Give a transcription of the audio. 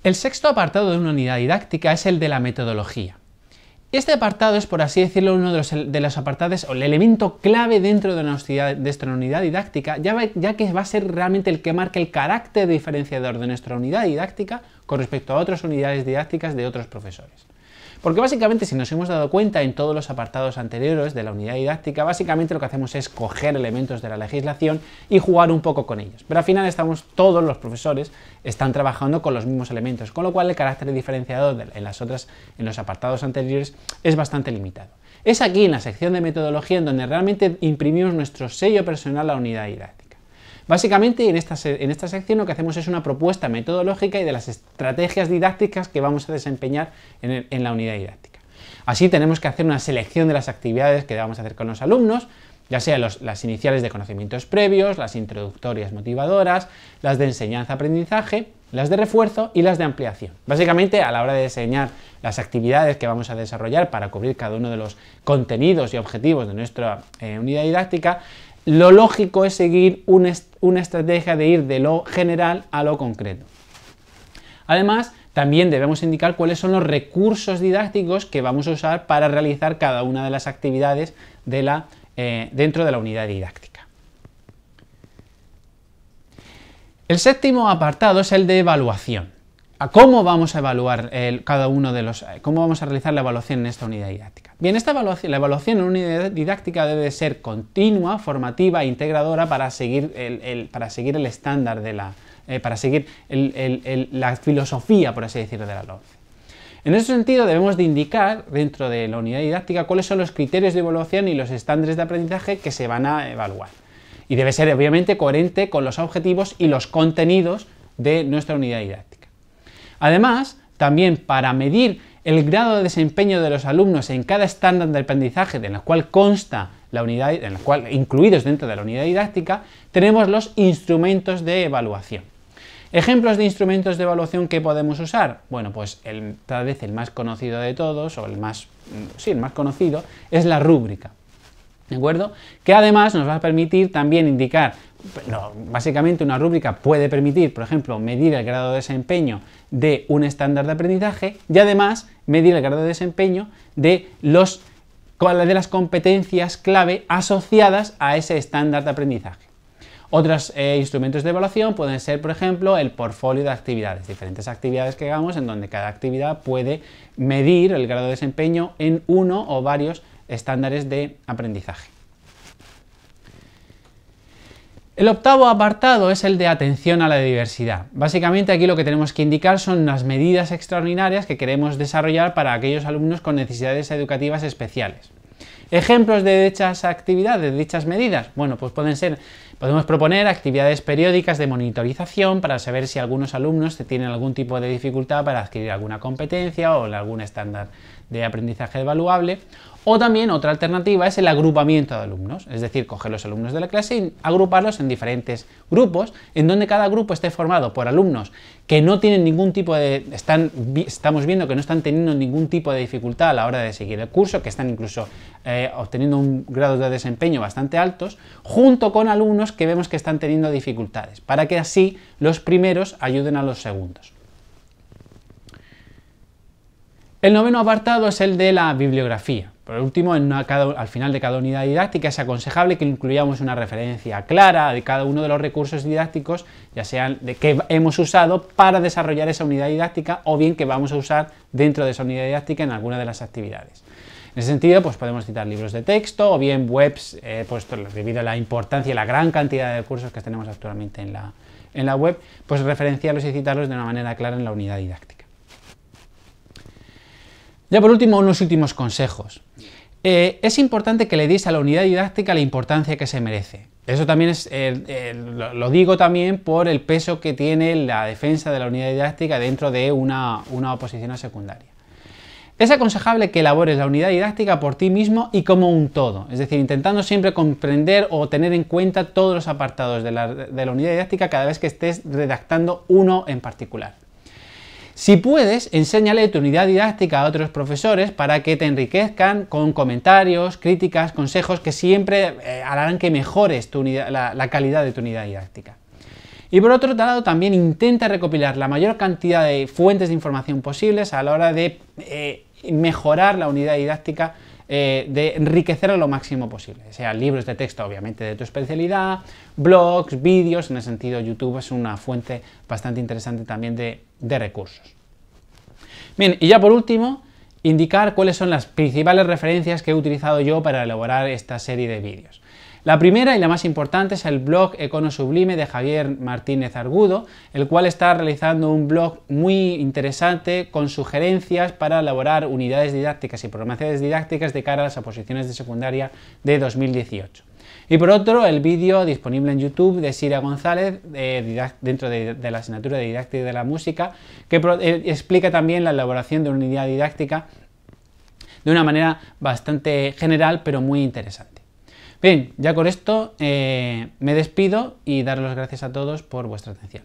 El sexto apartado de una unidad didáctica es el de la metodología. Este apartado es, por así decirlo, uno de los apartados o el elemento clave dentro de nuestra unidad didáctica, ya que va a ser realmente el que marca el carácter diferenciador de nuestra unidad didáctica con respecto a otras unidades didácticas de otros profesores. Porque básicamente, si nos hemos dado cuenta en todos los apartados anteriores de la unidad didáctica, básicamente lo que hacemos es coger elementos de la legislación y jugar un poco con ellos. Pero al final todos los profesores están trabajando con los mismos elementos, con lo cual el carácter diferenciador en los apartados anteriores es bastante limitado. Es aquí, en la sección de metodología, en donde realmente imprimimos nuestro sello personal a la unidad didáctica. Básicamente, en esta sección lo que hacemos es una propuesta metodológica y de las estrategias didácticas que vamos a desempeñar en la unidad didáctica. Así tenemos que hacer una selección de las actividades que vamos a hacer con los alumnos, ya sea las iniciales de conocimientos previos, las introductorias motivadoras, las de enseñanza-aprendizaje, las de refuerzo y las de ampliación. Básicamente, a la hora de diseñar las actividades que vamos a desarrollar para cubrir cada uno de los contenidos y objetivos de nuestra unidad didáctica, lo lógico es seguir una estrategia de ir de lo general a lo concreto. Además, también debemos indicar cuáles son los recursos didácticos que vamos a usar para realizar cada una de las actividades dentro de la unidad didáctica. El séptimo apartado es el de evaluación. ¿Cómo vamos a evaluar cómo vamos a realizar la evaluación en esta unidad didáctica? Bien, la evaluación en una unidad didáctica debe ser continua, formativa e integradora para seguir el estándar para seguir la filosofía, por así decirlo, de la LOMCE. En ese sentido, debemos de indicar dentro de la unidad didáctica cuáles son los criterios de evaluación y los estándares de aprendizaje que se van a evaluar. Y debe ser, obviamente, coherente con los objetivos y los contenidos de nuestra unidad didáctica. Además, también para medir el grado de desempeño de los alumnos en cada estándar de aprendizaje en el cual consta incluidos dentro de la unidad didáctica, tenemos los instrumentos de evaluación. ¿Ejemplos de instrumentos de evaluación que podemos usar? Bueno, pues tal vez el más conocido de todos, o el más conocido, es la rúbrica. ¿De acuerdo? Que además nos va a permitir también indicar, básicamente una rúbrica puede permitir, por ejemplo, medir el grado de desempeño de un estándar de aprendizaje y además medir el grado de desempeño de las competencias clave asociadas a ese estándar de aprendizaje. Otros instrumentos de evaluación pueden ser, por ejemplo, el portfolio de actividades, diferentes actividades que hagamos en donde cada actividad puede medir el grado de desempeño en uno o varios estándares de aprendizaje. El octavo apartado es el de atención a la diversidad. Básicamente aquí lo que tenemos que indicar son las medidas extraordinarias que queremos desarrollar para aquellos alumnos con necesidades educativas especiales. ¿Ejemplos de dichas actividades, de dichas medidas? Bueno, pues podemos proponer actividades periódicas de monitorización para saber si algunos alumnos tienen algún tipo de dificultad para adquirir alguna competencia o algún estándar de aprendizaje evaluable. O también otra alternativa es el agrupamiento de alumnos, es decir, coger los alumnos de la clase y agruparlos en diferentes grupos, en donde cada grupo esté formado por alumnos que no tienen ningún tipo estamos viendo que no están teniendo ningún tipo de dificultad a la hora de seguir el curso, que están incluso obteniendo un grado de desempeño bastante altos, junto con alumnos que vemos que están teniendo dificultades, para que así los primeros ayuden a los segundos. El noveno apartado es el de la bibliografía. Por último, al final de cada unidad didáctica es aconsejable que incluyamos una referencia clara de cada uno de los recursos didácticos, ya sean que hemos usado para desarrollar esa unidad didáctica o bien que vamos a usar dentro de esa unidad didáctica en alguna de las actividades. En ese sentido, pues podemos citar libros de texto o bien webs, debido a la importancia y la gran cantidad de recursos que tenemos actualmente en la web, pues referenciarlos y citarlos de una manera clara en la unidad didáctica. Ya por último, unos últimos consejos. Es importante que le deis a la unidad didáctica la importancia que se merece. Eso también lo digo también por el peso que tiene la defensa de la unidad didáctica dentro de una oposición a secundaria. Es aconsejable que elabores la unidad didáctica por ti mismo y como un todo, es decir, intentando siempre comprender o tener en cuenta todos los apartados de la unidad didáctica cada vez que estés redactando uno en particular. Si puedes, enséñale tu unidad didáctica a otros profesores para que te enriquezcan con comentarios, críticas, consejos que siempre harán que mejores la calidad de tu unidad didáctica. Y por otro lado, también intenta recopilar la mayor cantidad de fuentes de información posibles a la hora de mejorar la unidad didáctica, de enriquecerla lo máximo posible, sean libros de texto obviamente de tu especialidad, blogs, vídeos. En ese sentido YouTube es una fuente bastante interesante también de recursos. Bien, y ya por último, indicar cuáles son las principales referencias que he utilizado yo para elaborar esta serie de vídeos. La primera y la más importante es el blog Econo Sublime de Javier Martínez Argudo, el cual está realizando un blog muy interesante con sugerencias para elaborar unidades didácticas y programaciones didácticas de cara a las oposiciones de secundaria de 2018. Y por otro, el vídeo disponible en YouTube de Sira González, dentro de la asignatura de Didáctica de la Música, que explica también la elaboración de una unidad didáctica de una manera bastante general, pero muy interesante. Bien, ya con esto me despido y daros las gracias a todos por vuestra atención.